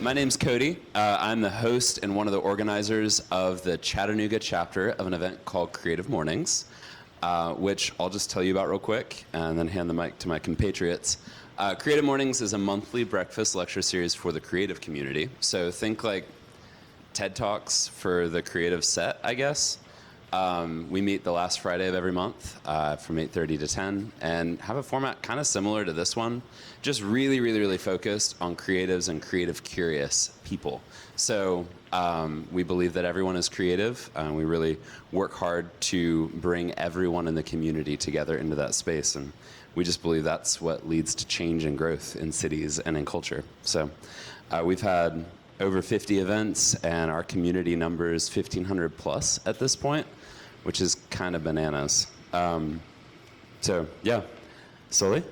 My name's Cody. I'm the host and one of the organizers of the Chattanooga chapter of an event called Creative Mornings, which I'll just tell you about real quick and then hand the mic to my compatriots. Creative Mornings is a monthly breakfast lecture series for the creative community. So think like TED Talks for the creative set, I guess. We meet the last Friday of every month from 8:30 to 10 and have a format kind of similar to this one, just really focused on creatives and creative curious people. So we believe that everyone is creative. We really work hard to bring everyone in the community together into that space. And we just believe that's what leads to change and growth in cities and in culture. So we've had over 50 events, and our community numbers 1,500 plus at this point, which is kind of bananas. So yeah, Sully?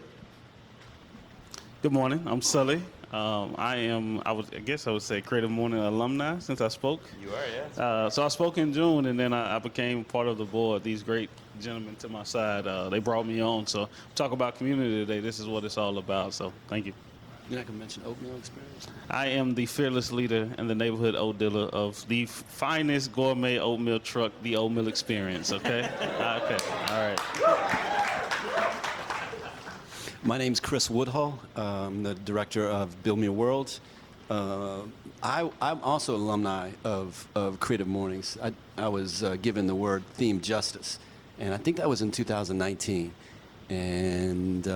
Good morning, I'm Sully. I guess I would say Creative Morning alumni since I spoke. You are, yeah. So I spoke in June, and then I became part of the board. These great gentlemen to my side, they brought me on. So talk about community today. This is what it's all about. So thank you. You're not going to mention oatmeal experience? I am the fearless leader and the neighborhood oat dealer of the finest gourmet oatmeal truck, the Oatmeal Experience, okay? Okay, all right. My name's Chris Woodhull. I'm the director of Build Me a World. I'm also an alumni of Creative Mornings. I was given the word themed justice, and I think that was in 2019. And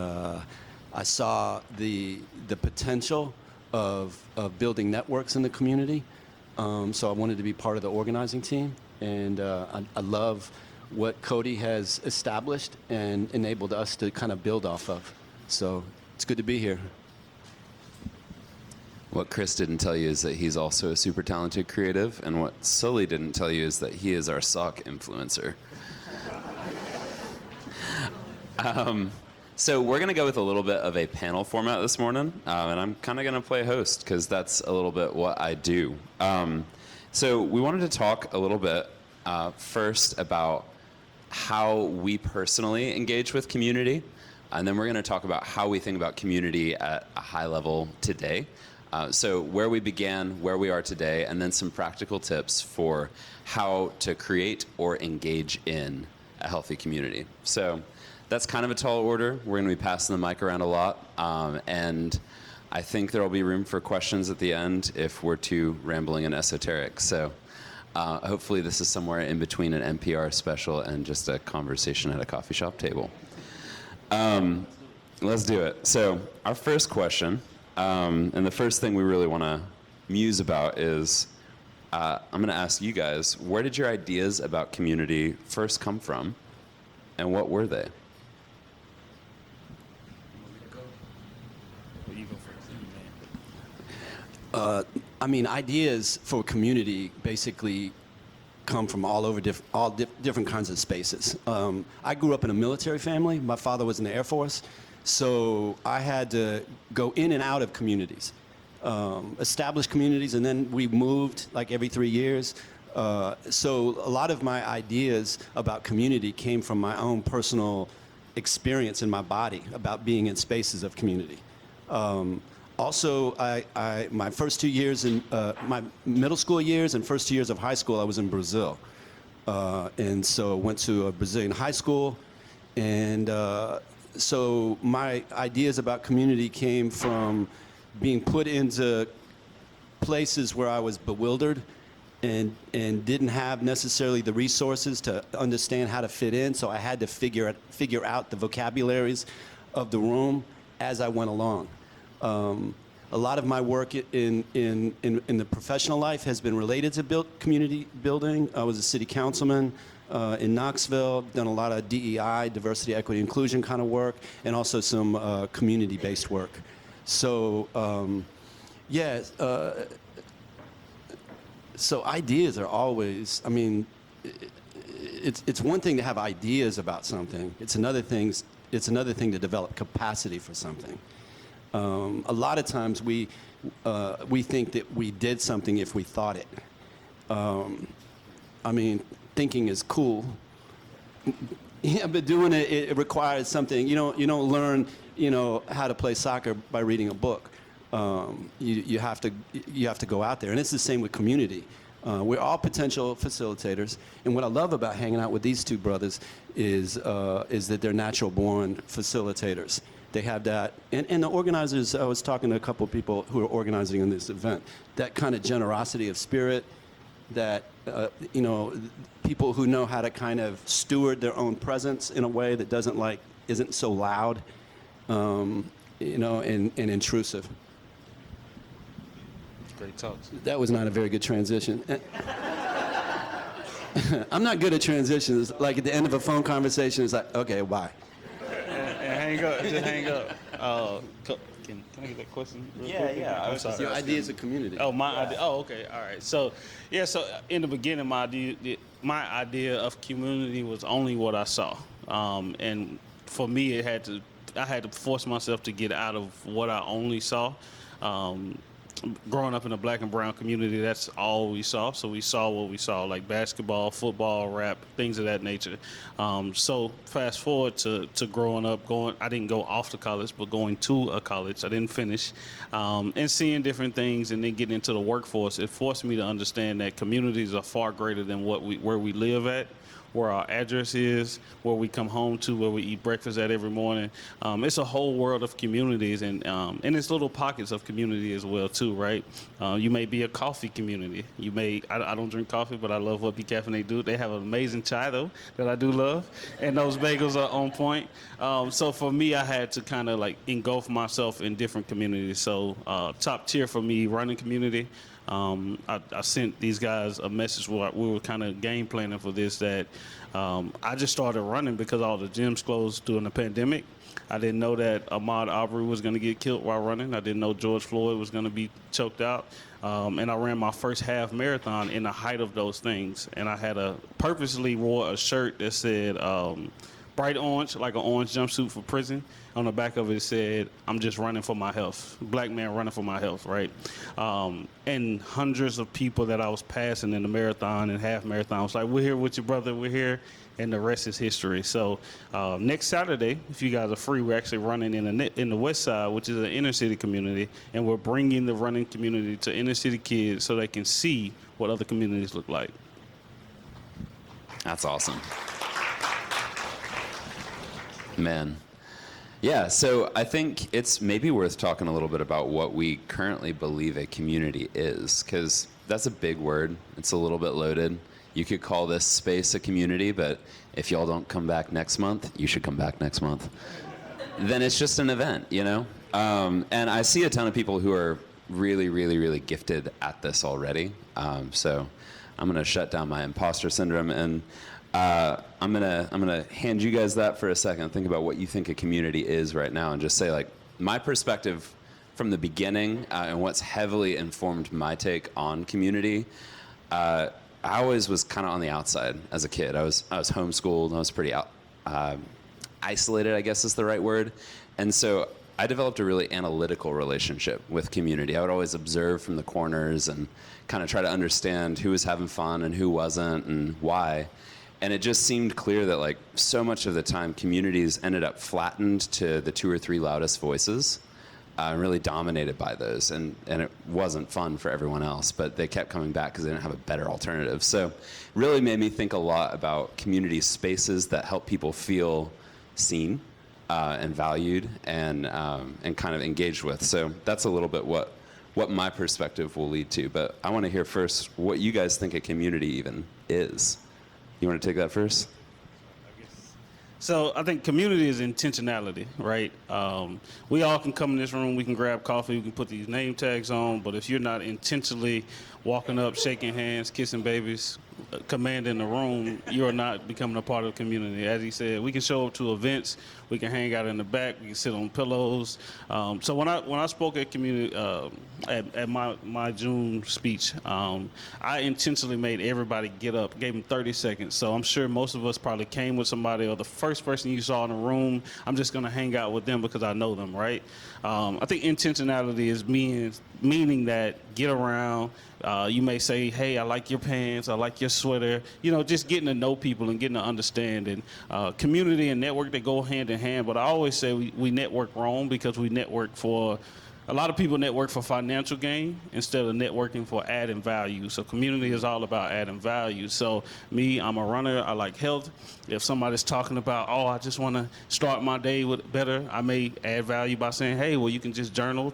I saw the potential of building networks in the community, so I wanted to be part of the organizing team, and I love what Cody has established and enabled us to kind of build off of. So it's good to be here. What Chris didn't tell you is that he's also a super talented creative, and what Sully didn't tell you is that he is our sock influencer. So we're going to go with a little bit of a panel format this morning, and I'm kind of going to play host because that's a little bit what I do. So we wanted to talk a little bit first about how we personally engage with community, and then we're going to talk about how we think about community at a high level today. So where we began, where we are today, and then some practical tips for how to create or engage in a healthy community. So that's kind of a tall order. We're going to be passing the mic around a lot, and I think there will be room for questions at the end if we're too rambling and esoteric. So hopefully this is somewhere in between an NPR special and just a conversation at a coffee shop table. Let's do it. So our first question, and the first thing we really want to muse about is, I'm going to ask you guys, where did your ideas about community first come from, and what were they? I mean, ideas for community basically come from all over different kinds of spaces. I grew up in a military family. My father was in the Air Force, so I had to go in and out of communities, establish communities, and then we moved like every 3 years. So a lot of my ideas about community came from my own personal experience in my body about being in spaces of community. Also, my first 2 years in my middle school years and first 2 years of high school, I was in Brazil. And so I went to a Brazilian high school. And so my ideas about community came from being put into places where I was bewildered and didn't have necessarily the resources to understand how to fit in. So I had to figure out the vocabularies of the room as I went along. A lot of my work in the professional life has been related to community building. I was a city councilman in Knoxville, done a lot of DEI, diversity, equity, inclusion kind of work, and also some community-based work. So, so ideas are always, I mean, it's one thing to have ideas about something. It's another thing to develop capacity for something. A lot of times we think that we did something if we thought it. I mean, thinking is cool. Yeah, but doing it requires something. You don't learn, how to play soccer by reading a book. You have to go out there, and it's the same with community. We're all potential facilitators, and what I love about hanging out with these two brothers is that they're natural-born facilitators. They have that, and the organizers. I was talking to a couple of people who are organizing in this event. That kind of generosity of spirit, that people who know how to kind of steward their own presence in a way that isn't so loud, and intrusive. Great talks. That was not a very good transition. I'm not good at transitions. Like at the end of a phone conversation, it's like, okay, bye. And hang up. Just hang up. Can I get that question? Real quick? yeah. I'm sorry. Your idea is a community. Oh, my idea. Oh, okay. All right. So in the beginning, my idea of community was only what I saw, and for me, I had to force myself to get out of what I only saw. Growing up in a black and brown community, that's all we saw. So we saw what we saw, like basketball, football, rap, things of that nature. So fast forward to growing up, I didn't go off to college, but going to a college. I didn't finish. And seeing different things and then getting into the workforce, it forced me to understand that communities are far greater than where we live at, where our address is, where we come home to, where we eat breakfast at every morning. It's a whole world of communities, and it's little pockets of community as well too, right? You may be a coffee community. I don't drink coffee, but I love what Cafe do. They have an amazing chai though that I do love, and those bagels are on point. So for me, I had to kind of like engulf myself in different communities. So top tier for me, running community. I sent these guys a message where we were kind of game planning for this, that I just started running because all the gyms closed during the pandemic. I didn't know that Ahmaud Arbery was going to get killed while running. I didn't know George Floyd was going to be choked out. And I ran my first half marathon in the height of those things. And I purposely wore a shirt that said bright orange, like an orange jumpsuit for prison. On the back of it said, "I'm just running for my health." Black man running for my health, right? And hundreds of people that I was passing in the marathon and half marathon was like, "We're here with your brother, we're here." And the rest is history. So next Saturday, if you guys are free, we're actually running in the West Side, which is an inner city community. And we're bringing the running community to inner city kids so they can see what other communities look like. That's awesome. Man. Yeah, so I think it's maybe worth talking a little bit about what we currently believe a community is, because that's a big word. It's a little bit loaded. You could call this space a community, but if y'all don't come back next month, you should come back next month. Then it's just an event, And I see a ton of people who are really, really, really gifted at this already. So I'm going to shut down my imposter syndrome, and I'm gonna hand you guys that for a second. Think about what you think a community is right now, and just say, like, my perspective from the beginning and what's heavily informed my take on community. I always was kind of on the outside as a kid. I was homeschooled. I was pretty isolated, I guess is the right word, and so I developed a really analytical relationship with community. I would always observe from the corners and kind of try to understand who was having fun and who wasn't and why. And it just seemed clear that, like, so much of the time, communities ended up flattened to the 2 or 3 loudest voices, really dominated by those. And it wasn't fun for everyone else, but they kept coming back because they didn't have a better alternative. So it really made me think a lot about community spaces that help people feel seen and valued and kind of engaged with. So that's a little bit what my perspective will lead to. But I want to hear first what you guys think a community even is. You want to take that first? So I think community is intentionality, right? We all can come in this room, we can grab coffee, we can put these name tags on, but if you're not intentionally walking up, shaking hands, kissing babies, commanding the room, you're not becoming a part of the community. As he said, we can show up to events, we can hang out in the back, we can sit on pillows. So when I spoke at community at my June speech, I intentionally made everybody get up, gave them 30 seconds. So I'm sure most of us probably came with somebody, or the first person you saw in the room, I'm just going to hang out with them because I know them, right? I think intentionality is meaning that get around. You may say, hey, I like your pants, I like your sweater. Just getting to know people and getting to understand. And community and network, they go hand in hand. But I always say we network wrong because we network for a lot of people network for financial gain instead of networking for adding value. So community is all about adding value. So me, I'm a runner. I like health. If somebody's talking about, oh, I just want to start my day with better, I may add value by saying, hey, well, you can just journal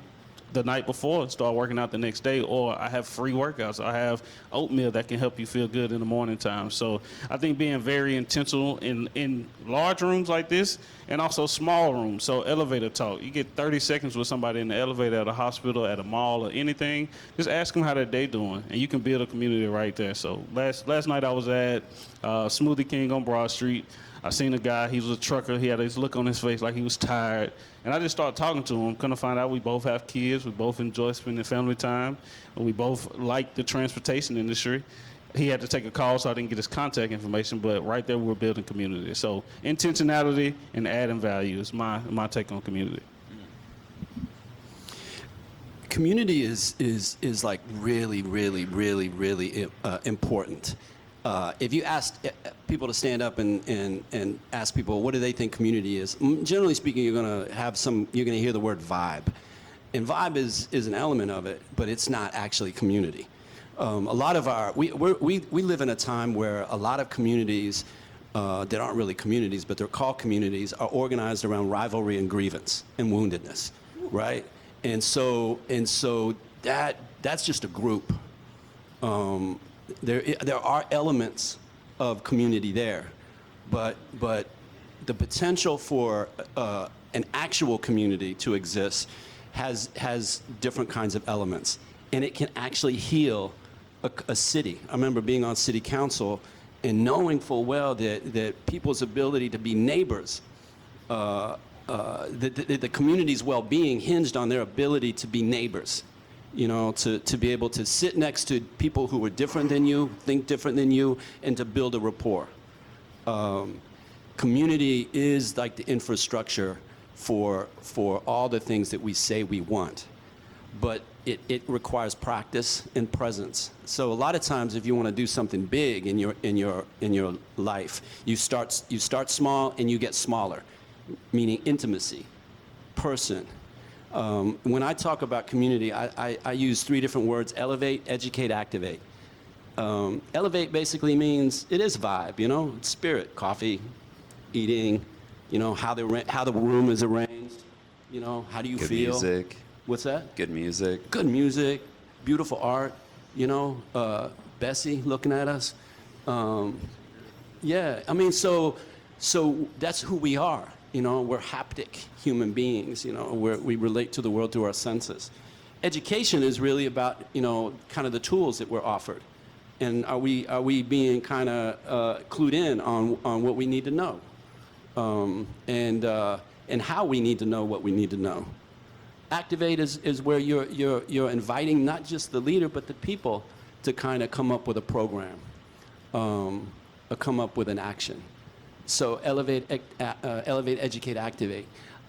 the night before and start working out the next day, or I have free workouts. I have oatmeal that can help you feel good in the morning time. So I think being very intentional in large rooms like this and also small rooms. So elevator talk, you get 30 seconds with somebody in the elevator at a hospital, at a mall, or anything. Just ask them how their day doing, and you can build a community right there. So last night I was at Smoothie King on Broad Street. I seen a guy, he was a trucker, he had this look on his face like he was tired. And I just started talking to him, couldn't find out we both have kids, we both enjoy spending family time, and we both like the transportation industry. He had to take a call, so I didn't get his contact information, but right there we were building community. So intentionality and adding value is my take on community. Community is like really, really, really, really important. If you ask people to stand up and ask people what do they think community is, generally speaking, you're going to hear the word vibe, and vibe is an element of it, but it's not actually community. A lot of we live in a time where a lot of communities that aren't really communities, but they're called communities, are organized around rivalry and grievance and woundedness, right? And so that's just a group. There are elements of community there, but the potential for an actual community to exist has different kinds of elements, and it can actually heal a city. I remember being on city council and knowing full well that people's ability to be neighbors, the community's well-being hinged on their ability to be neighbors. You know, to be able to sit next to people who are different than you, think different than you, and to build a rapport. Community is like the infrastructure for all the things that we say we want, but it requires practice and presence. So a lot of times, if you want to do something big in your life, you start small and you get smaller, meaning intimacy, person. When I talk about community, I use 3 different words: elevate, educate, activate. Elevate basically means it is vibe, you know, it's spirit, coffee, eating, you know, how the room is arranged, you know, how do you feel? Good music. What's that? Good music. Good music, beautiful art, you know, Bessie looking at us. Yeah, I mean, so that's who we are. You know, we're haptic human beings, you know, we relate to the world through our senses. Education is really about, you know, kind of the tools that we're offered. And are we being kind of clued in on what we need to know, and how we need to know what we need to know. Activate is where you're inviting not just the leader but the people to kind of come up with a program, or come up with an action. So elevate, educate, activate.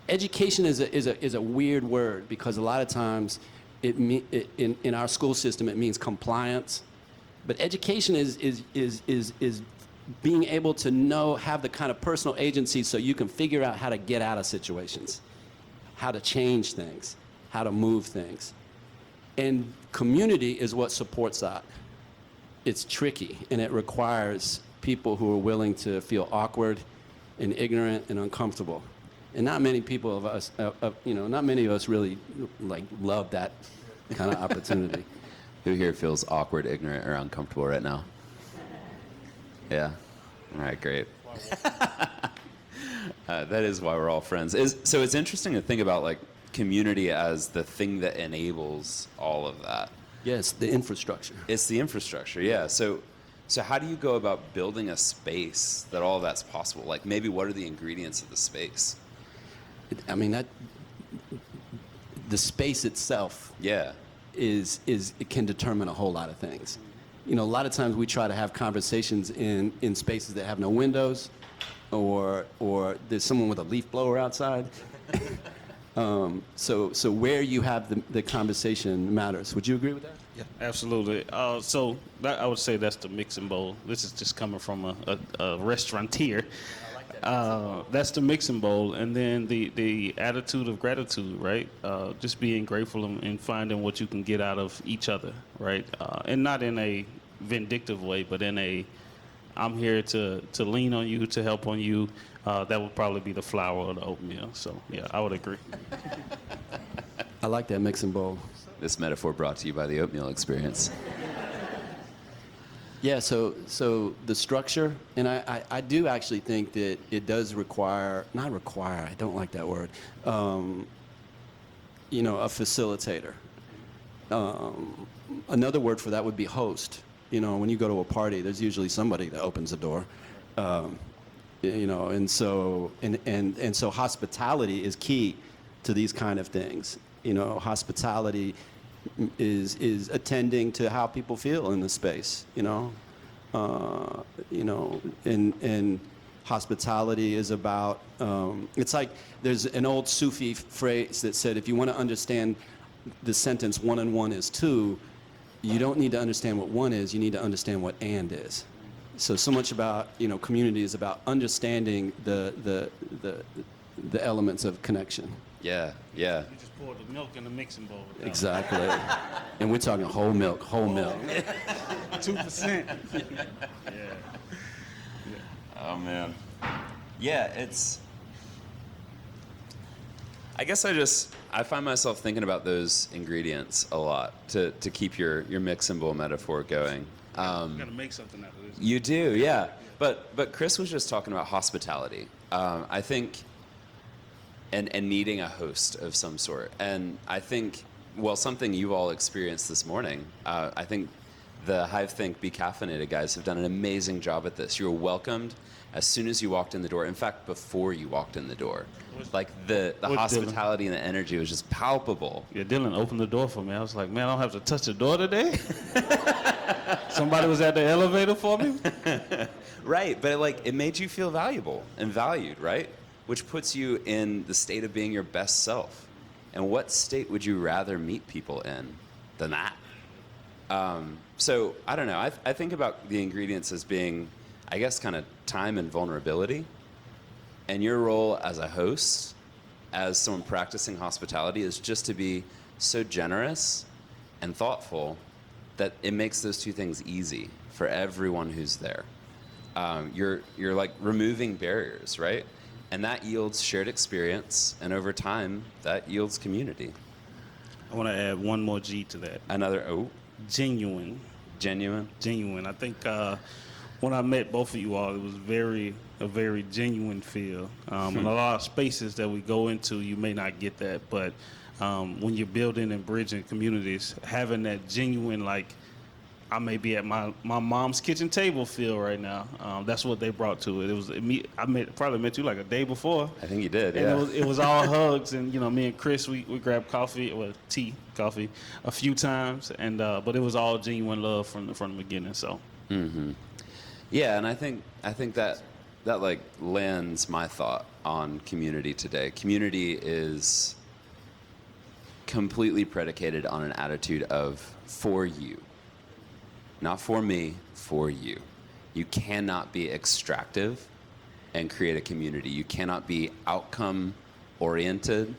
Education is a weird word because a lot of times in our school system it means compliance, but education is being able to have the kind of personal agency so you can figure out how to get out of situations, how to change things, how to move things. And community is what supports that. It's tricky, and it requires people who are willing to feel awkward and ignorant and uncomfortable. And not many people of us, not many of us really like love that kind of opportunity. Who here feels awkward, ignorant, or uncomfortable right now? Yeah. All right, great. That is why we're all friends. So it's interesting to think about like community as the thing that enables all of that. Yes, the infrastructure. It's the infrastructure, yeah. So how do you go about building a space that all of that's possible? Like maybe what are the ingredients of the space? I mean, the space itself. Yeah. It can determine a whole lot of things. You know, a lot of times we try to have conversations in spaces that have no windows, or there's someone with a leaf blower outside. So where you have the conversation matters. Would you agree with that? Yeah, absolutely. So I would say that's the mixing bowl. This is just coming from a restaurateur. That's the mixing bowl, and then the attitude of gratitude, right? Just being grateful and finding what you can get out of each other, right? And not in a vindictive way, but in a I'm here to lean on you, to help on you. That would probably be the flour or the oatmeal. So yeah, I would agree. I like that mixing bowl. This metaphor brought to you by the oatmeal experience. Yeah, so the structure, and I do actually think that it does require, not require, I don't like that word, you know, a facilitator. Another word for that would be host. You know, when you go to a party, there's usually somebody that opens the door. You know, and so hospitality is key to these kind of things. You know, hospitality is attending to how people feel in the space. You know, and hospitality is about. It's like there's an old Sufi phrase that said, if you want to understand the sentence "1 and 1 is 2," you don't need to understand what one is. You need to understand what and is. So much about, you know, community is about understanding the elements of connection. Yeah, yeah. You just pour the milk in the mixing bowl. Exactly. And we're talking whole milk. 2%. Yeah. Oh man. Yeah, it's. I guess I find myself thinking about those ingredients a lot to keep your mix and bowl metaphor going. You gotta make something out of this. You do, yeah. But Chris was just talking about hospitality. I think, and needing a host of some sort. And I think, well, something you all experienced this morning. I think the Hive Think Be Caffeinated guys have done an amazing job at this. You were welcomed as soon as you walked in the door. In fact, before you walked in the door. Like the hospitality and the energy was just palpable. Yeah, Dylan opened the door for me. I was like, man, I don't have to touch the door today. Somebody was at the elevator for me. Right, but it made you feel valuable and valued, right? Which puts you in the state of being your best self. And what state would you rather meet people in than that? So I don't know. I think about the ingredients as being, I guess, kind of time and vulnerability. And your role as a host, as someone practicing hospitality, is just to be so generous and thoughtful that it makes those two things easy for everyone who's there. You're like removing barriers, right? And that yields shared experience, and over time, that yields community. I want to add one more G to that. Genuine. Genuine. I think when I met both of you all, it was a very genuine feel. In a lot of spaces that we go into, you may not get that, but when you're building and bridging communities, having that genuine, like, I may be at my mom's kitchen table feel right now. That's what they brought to it. It was me. Probably met you like a day before. I think you did, and yeah. it was all hugs, and me and Chris, we grabbed coffee, a few times, and but it was all genuine love from the beginning. So. Mm-hmm. Yeah, and I think that like lands my thought on community today. Community is completely predicated on an attitude of for you. Not for me, for you. You cannot be extractive and create a community. You cannot be outcome-oriented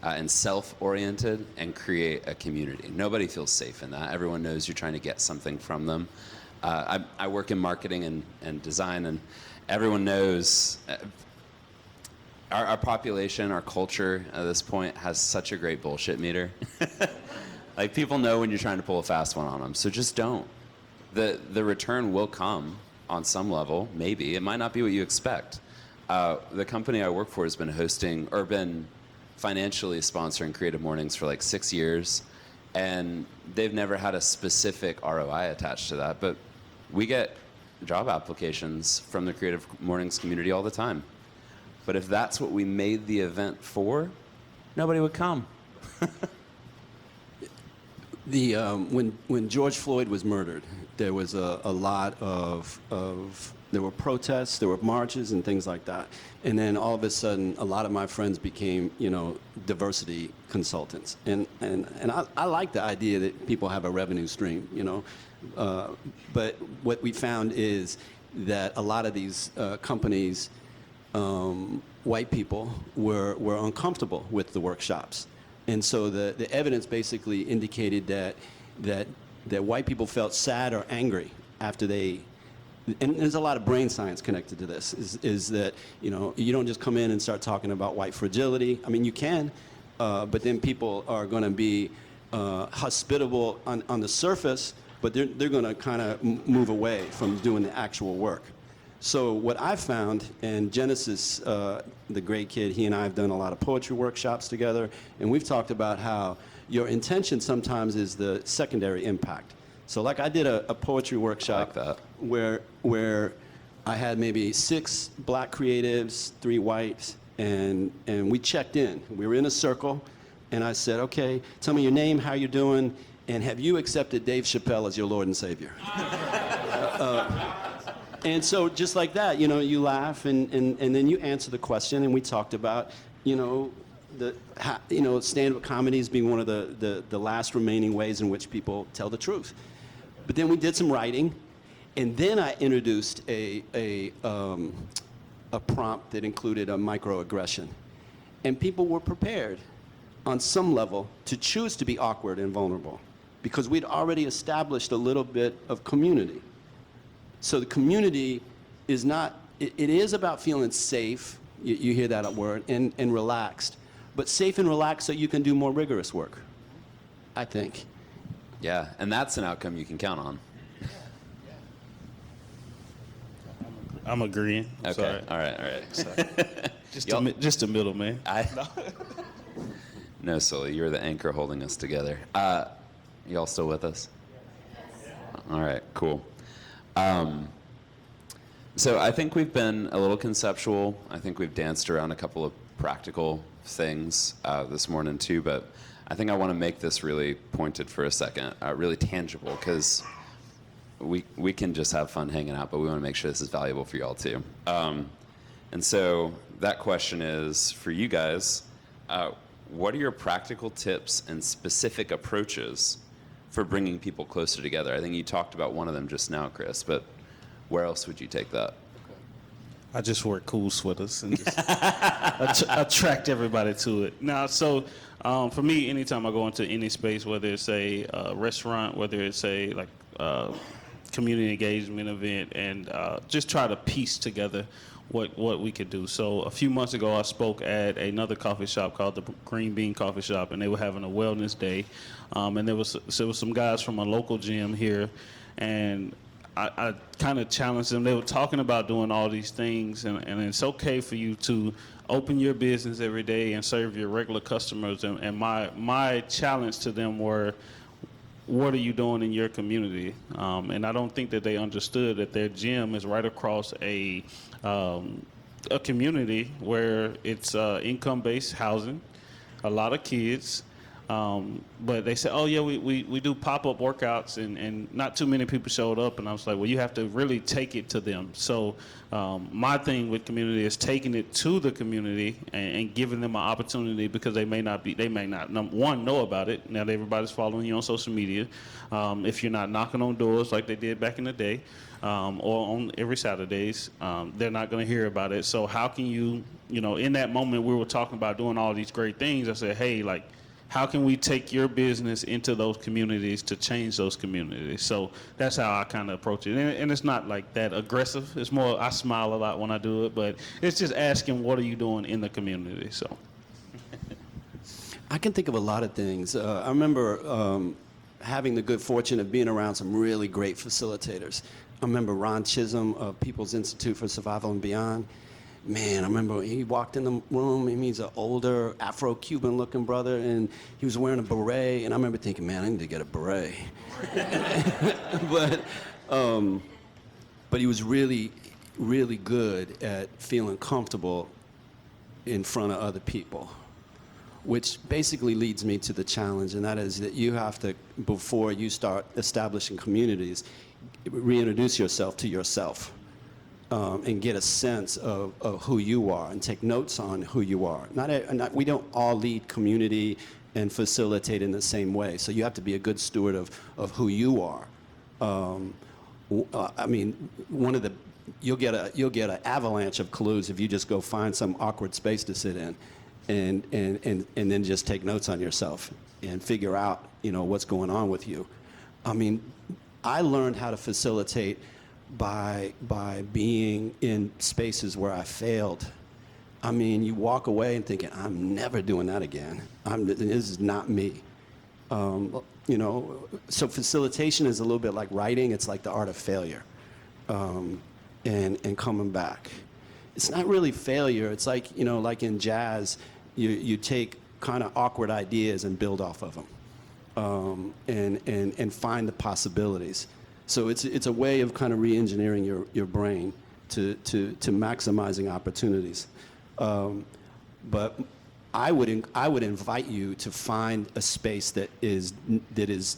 and self-oriented and create a community. Nobody feels safe in that. Everyone knows you're trying to get something from them. I work in marketing and design, and everyone knows our population, our culture at this point has such a great bullshit meter. Like, people know when you're trying to pull a fast one on them, so just don't. The return will come on some level, maybe. It might not be what you expect. The company I work for has been hosting, or been financially sponsoring Creative Mornings for like 6 years, and they've never had a specific ROI attached to that, but we get job applications from the Creative Mornings community all the time. But if that's what we made the event for, nobody would come. When George Floyd was murdered, there was a lot of there were protests, there were marches and things like that. And then all of a sudden, a lot of my friends became, diversity consultants. And I like the idea that people have a revenue stream, But what we found is that a lot of these companies white people were uncomfortable with the workshops. And so the evidence basically indicated that white people felt sad or angry after they, and there's a lot of brain science connected to this, is that, you know, you don't just come in and start talking about white fragility. I mean, you can, but then people are going to be hospitable on the surface, but they're going to kind of move away from doing the actual work. So what I've found, and Genesis, the great kid, he and I have done a lot of poetry workshops together, and we've talked about how your intention sometimes is the secondary impact. So like I did a poetry workshop where I had maybe 6 black creatives, 3 whites, and we checked in. We were in a circle, and I said, okay, tell me your name, how you're doing, and have you accepted Dave Chappelle as your Lord and Savior? And so just like that, you know, you laugh and then you answer the question, and we talked about, you know, stand-up comedies being one of the last remaining ways in which people tell the truth. But then we did some writing, and then I introduced a prompt that included a microaggression. And people were prepared on some level to choose to be awkward and vulnerable because we'd already established a little bit of community. So the community is not, it is about feeling safe, you hear that word, and relaxed, but safe and relaxed so you can do more rigorous work, I think. Yeah, and that's an outcome you can count on. I'm agreeing. Okay, Sorry. all right. Just a middle, man. No, Sully, you're the anchor holding us together. Y'all still with us? All right, cool. So I think we've been a little conceptual. I think we've danced around a couple of practical things this morning too, but I think I want to make this really pointed for a second, really tangible, because we can just have fun hanging out, but we want to make sure this is valuable for y'all too. And so that question is for you guys, what are your practical tips and specific approaches for bringing people closer together? I think you talked about one of them just now, Chris, but where else would you take that? I just wear cool sweaters and just attract everybody to it. Now, so for me, anytime I go into any space, whether it's a restaurant, whether it's a community engagement event, and just try to piece together what we could do. So a few months ago, I spoke at another coffee shop called the Green Bean Coffee Shop, and they were having a wellness day. And there was some guys from a local gym here, and I kind of challenged them. They were talking about doing all these things, and it's okay for you to open your business every day and serve your regular customers. And my challenge to them were, what are you doing in your community? And I don't think that they understood that their gym is right across a community where it's income-based housing, a lot of kids. But they said, oh yeah, we do pop-up workouts, and not too many people showed up. And I was like, well, you have to really take it to them. So my thing with community is taking it to the community and giving them an opportunity, because they may not, one, know about it. Now that everybody's following you on social media. If you're not knocking on doors like they did back in the day, or on every Saturdays, they're not going to hear about it. So how can you in that moment we were talking about doing all these great things, I said, hey, how can we take your business into those communities to change those communities? So that's how I kind of approach it. And it's not like that aggressive. It's more, I smile a lot when I do it, but it's just asking, what are you doing in the community? So I can think of a lot of things. I remember having the good fortune of being around some really great facilitators. I remember Ron Chisholm of People's Institute for Survival and Beyond. Man, I remember he walked in the room, and he's an older Afro-Cuban looking brother, and he was wearing a beret, and I remember thinking, man, I need to get a beret. But he was really, really good at feeling comfortable in front of other people, which basically leads me to the challenge, and that is that you have to, before you start establishing communities, reintroduce yourself to yourself. And get a sense of who you are and take notes on who you are. We don't all lead community and facilitate in the same way. So you have to be a good steward of who you are. I mean, one of the you'll get an avalanche of clues if you just go find some awkward space to sit in, and then just take notes on yourself and figure out, what's going on with you. I mean, I learned how to facilitate by being in spaces where I failed. I mean, you walk away and thinking, I'm never doing that again. This is not me. So facilitation is a little bit like writing. It's like the art of failure, and coming back. It's not really failure. It's like, like in jazz, you take kind of awkward ideas and build off of them, and find the possibilities. So it's a way of kind of re-engineering your brain to maximizing opportunities. But I would invite you to find a space that is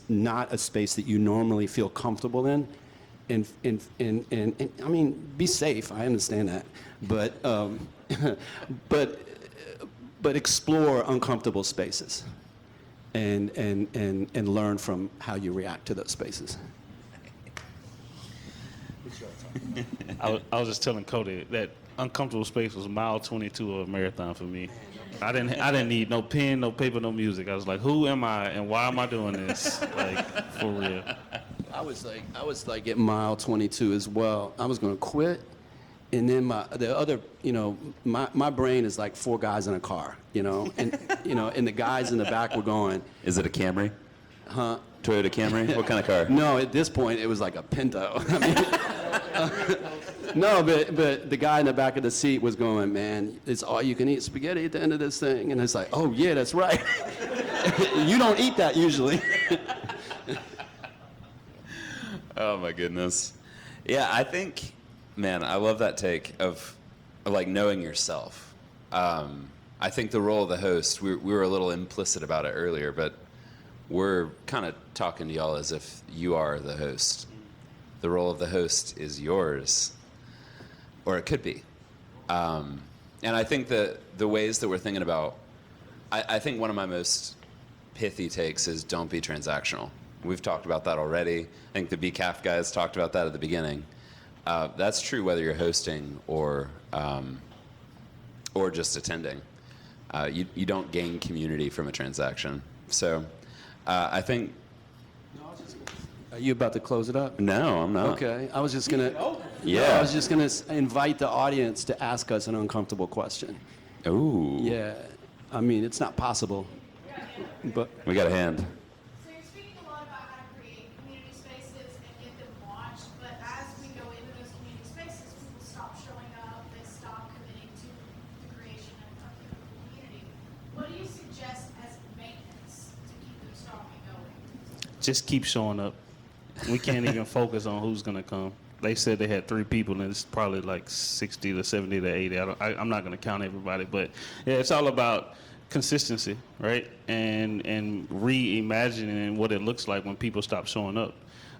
not a space that you normally feel comfortable in, and I mean, be safe. I understand that, but but explore uncomfortable spaces, and learn from how you react to those spaces. I was just telling Cody that uncomfortable space was mile 22 of a marathon for me. I didn't need no pen, no paper, no music. I was like, who am I and why am I doing this? Like, for real. I was like at mile 22 as well. I was going to quit, and then my brain is like four guys in a car, and and the guys in the back were going. Is it a Camry? Huh? Toyota Camry? What kind of car? No, at this point it was like a Pinto. I mean, no, but the guy in the back of the seat was going, man, it's all you can eat spaghetti at the end of this thing, and it's like, oh yeah, that's right. You don't eat that usually. Oh my goodness. Yeah, I think, man, I love that take of like knowing yourself. I think the role of the host, we were a little implicit about it earlier, but we're kind of talking to y'all as if you are the host. The role of the host is yours, or it could be. And I think that the ways that we're thinking about, I think one of my most pithy takes is don't be transactional. We've talked about that already. I think the BCAF guys talked about that at the beginning. That's true whether you're hosting or just attending. You don't gain community from a transaction. So I think. Are you about to close it up? No, I'm not. Okay, I was just gonna. Yeah. I was just gonna invite the audience to ask us an uncomfortable question. Ooh. Yeah, I mean it's not possible, but We got a hand. So you're speaking a lot about how to create community spaces and get them watched, but as we go into those community spaces, people stop showing up, they stop committing to the creation of the community. What do you suggest as maintenance to keep them strong and going? Just keep showing up. We can't even focus on who's going to come. They said they had 3 people, and it's probably like 60 to 70 to 80. I'm not going to count everybody, but yeah, it's all about consistency, right? And reimagining what it looks like when people stop showing up.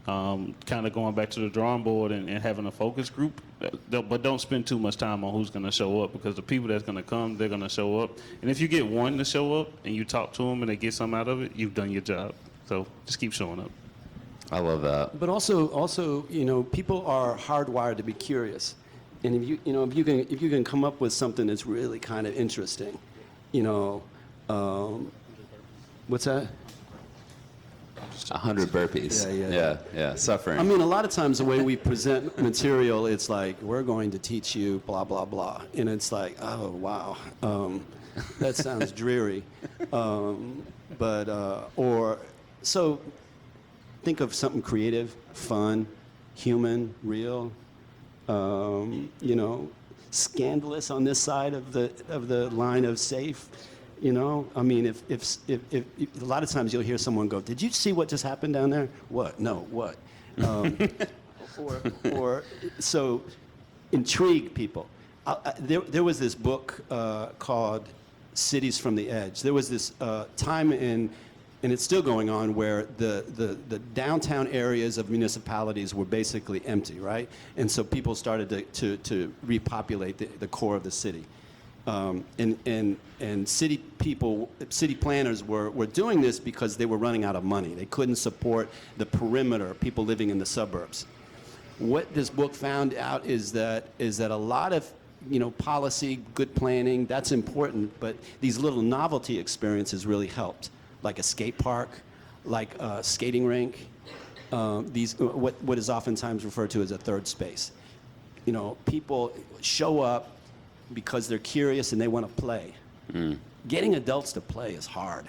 Kind of going back to the drawing board and having a focus group, but don't spend too much time on who's going to show up, because the people that's going to come, they're going to show up. And if you get one to show up and you talk to them and they get something out of it, you've done your job. So just keep showing up. I love that. But also, people are hardwired to be curious, and if you can come up with something that's really kind of interesting, what's that? 100 burpees. Yeah. Suffering. I mean, a lot of times the way we present material, it's like, we're going to teach you blah, blah, blah. And it's like, oh, wow, that sounds dreary. So think of something creative, fun, human, real, scandalous on this side of the line of safe. I mean, if a lot of times you'll hear someone go, "Did you see what just happened down there?" What? No, what? So intrigue people. There was this book called Cities from the Edge. There was this time and it's still going on, where the downtown areas of municipalities were basically empty, right? And so people started to repopulate the core of the city. And city planners were doing this because they were running out of money. They couldn't support the perimeter, people living in the suburbs. what this book found out is that a lot of policy, good planning, that's important, but these little novelty experiences really helped, like a skate park, like a skating rink, what is oftentimes referred to as a third space. People show up because they're curious and they want to play. Getting adults to play is hard,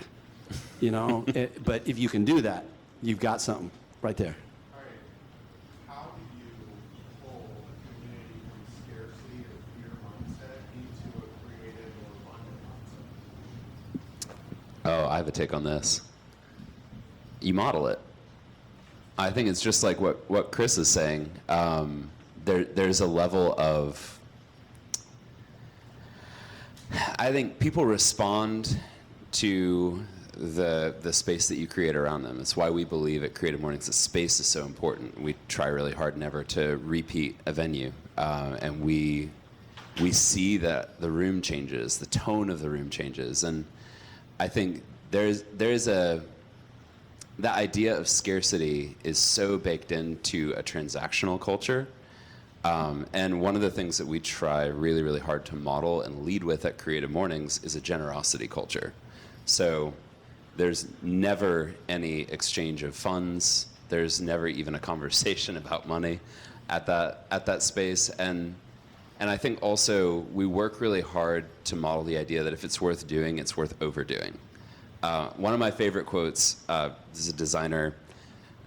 but if you can do that, you've got something right there. All right. How do you pull a community from scarcity or fear mindset into a creative or abundant mindset? Oh, I have a take on this. You model it. I think it's just like what Chris is saying. There's a level of, I think people respond to the space that you create around them. It's why we believe at Creative Mornings that space is so important. We try really hard never to repeat a venue, and we see that the room changes, the tone of the room changes, and I think that idea of scarcity is so baked into a transactional culture. And one of the things that we try really, really hard to model and lead with at Creative Mornings is a generosity culture. So there's never any exchange of funds. There's never even a conversation about money at that space. And I think also we work really hard to model the idea that if it's worth doing, it's worth overdoing. One of my favorite quotes, this is a designer,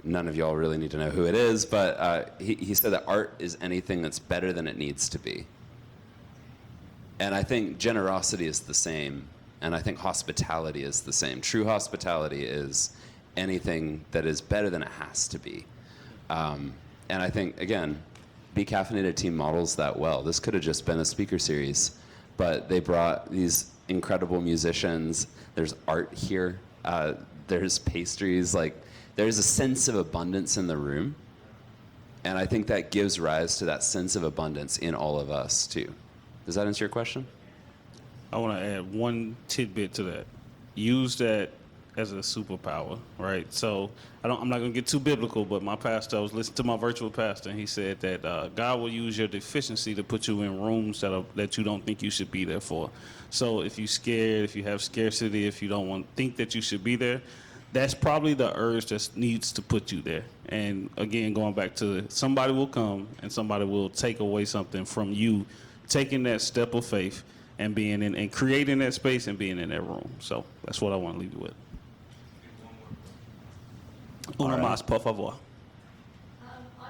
none of y'all really need to know who it is, but he said that art is anything that's better than it needs to be. And I think generosity is the same, and I think hospitality is the same. True hospitality is anything that is better than it has to be. And I think, again, Be Caffeinated team models that well. This could have just been a speaker series, but they brought these incredible musicians. There's art here. There's pastries. Like, there's a sense of abundance in the room. And I think that gives rise to that sense of abundance in all of us, too. Does that answer your question? I want to add one tidbit to that. Use that as a superpower, right? So I'm not going to get too biblical, but my pastor, I was listening to my virtual pastor, and he said that God will use your deficiency to put you in rooms that you don't think you should be there for. So if you're scared, if you have scarcity, if you don't think that you should be there, that's probably the urge that needs to put you there. And again, going back to somebody will come and somebody will take away something from you, taking that step of faith and being in and creating that space and being in that room. So that's what I want to leave you with. Una más, por favor. On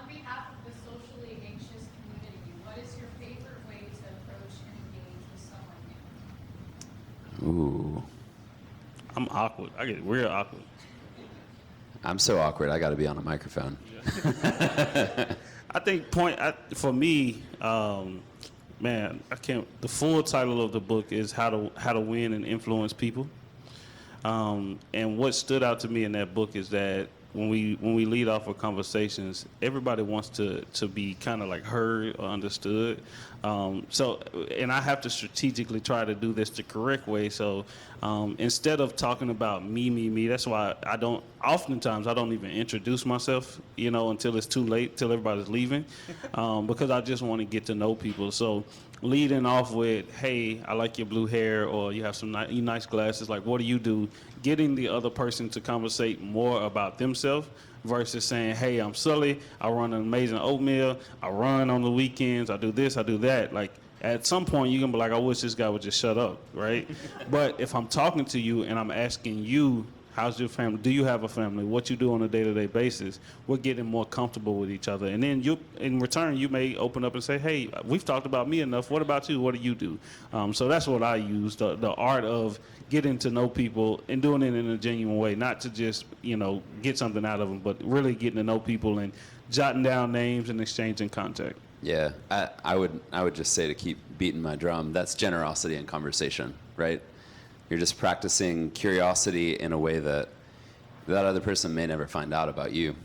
behalf of the socially anxious community, what is your favorite way to approach and engage with someone new? Ooh. I'm awkward. I get real awkward. I'm so awkward, I got to be on a microphone. I think for me, man, I can't. The full title of the book is How to Win and Influence People. And what stood out to me in that book is that when we lead off with conversations, everybody wants to be kind of like heard or understood. And I have to strategically try to do this the correct way. So instead of talking about me, that's why oftentimes I don't even introduce myself, until it's too late, till everybody's leaving, because I just want to get to know people. So leading off with, hey, I like your blue hair, or you have some nice glasses, like, what do you do? Getting the other person to conversate more about themselves versus saying, hey, I'm Sully, I run an amazing oatmeal, I run on the weekends, I do this, I do that. Like, at some point, you're going to be like, I wish this guy would just shut up, right? But if I'm talking to you and I'm asking you, how's your family? Do you have a family? What you do on a day-to-day basis? We're getting more comfortable with each other. And then in return, you may open up and say, hey, we've talked about me enough. What about you? What do you do? So that's what I use, the art of getting to know people and doing it in a genuine way, not to just, get something out of them, but really getting to know people and jotting down names and exchanging contact. Yeah, I would just say, to keep beating my drum, that's generosity in conversation, right? You're just practicing curiosity in a way that other person may never find out about you.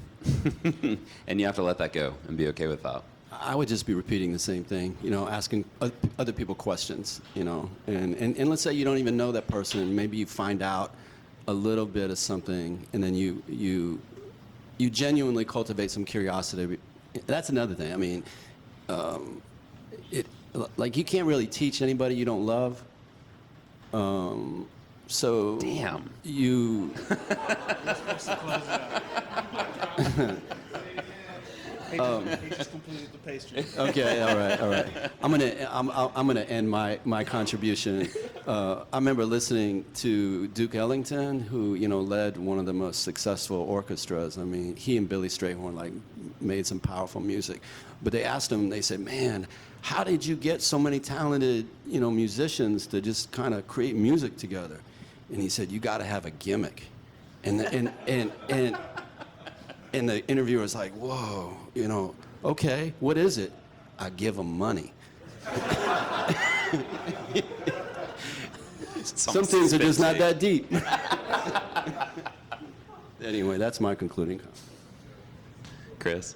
And you have to let that go and be okay with that. I would just be repeating the same thing, asking other people questions, and let's say you don't even know that person. Maybe you find out a little bit of something, and then you genuinely cultivate some curiosity That's another thing. I mean, it like you can't really teach anybody you don't love. So Damn. you He just completed the pastry. okay, all right. I'm gonna end my contribution. I remember listening to Duke Ellington, who led one of the most successful orchestras. I mean, he and Billy Strayhorn like made some powerful music. But they asked him, they said, "Man, how did you get so many talented musicians to just kind of create music together?" And he said, "You got to have a gimmick." And the interviewer was like, "Whoa, okay, what is it?" "I give them money." Some things are just not that deep. Anyway, that's my concluding comment. Chris?